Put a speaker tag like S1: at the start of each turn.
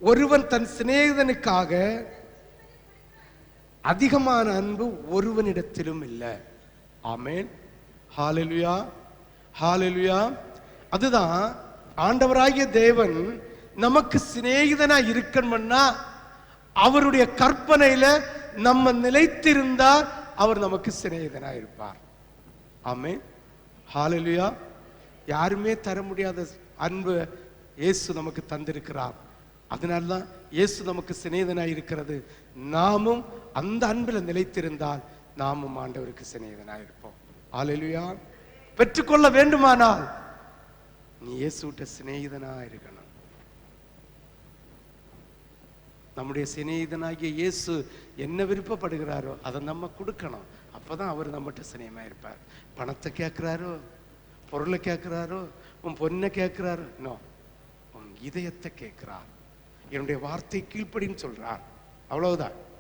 S1: ஒருவன் தன் சிநேகிதனுக்காக அதிகமான அன்பு ஒருவனிடத்திலும் இல்லை. ஆமென். ஹalleluya, ஹalleluya. அதுதான் ஆண்டவராகிய தேவன் நமக்கு சிநேகிதனா இருக்கணும்னா அவருடைய கற்பனையில நம்ம நிலைத்திருந்தால் அவர் நமக்கு சிநேகிதனா இருப்பார். ஆமென். ஹalleluya. யாருமே தர முடியாத அன்பு இயேசு நமக்கு தந்திருக்கிறார். அதனால்தான் இயேசு நமக்கு சிநேகிதனாய் இருக்கிறது. நாமும் அந்த அன்பில் நிலைத்திருந்தால் நாமும் ஆண்டவருக்கு சிநேகிதனாய் இருப்போம். ஹalleluya. பெற்றுக்கொள்ள வேண்டுமானால் நீ இயேசுட்ட சிநேகிதனா இருக்கணும். நம்முடைய சிநேகிதனாகிய இயேசு என்ன விருப்பப்படுகிறாரோ அதை நம்ம கொடுக்கணும். அப்பதான் அவர் நம்மகிட்ட சிநேகமா இருப்பார். பணத்தை கேட்கிறாரோ, பொருளை கேட்கிறாரோ, உன் பொண்ணை கேட்கிறாரோ? நோ, உன் இதயத்தை கேட்கிறார். என்னுடைய வார்த்தை கீழ்ப்படின்னு சொல்றார். அவ்வளவுதான்.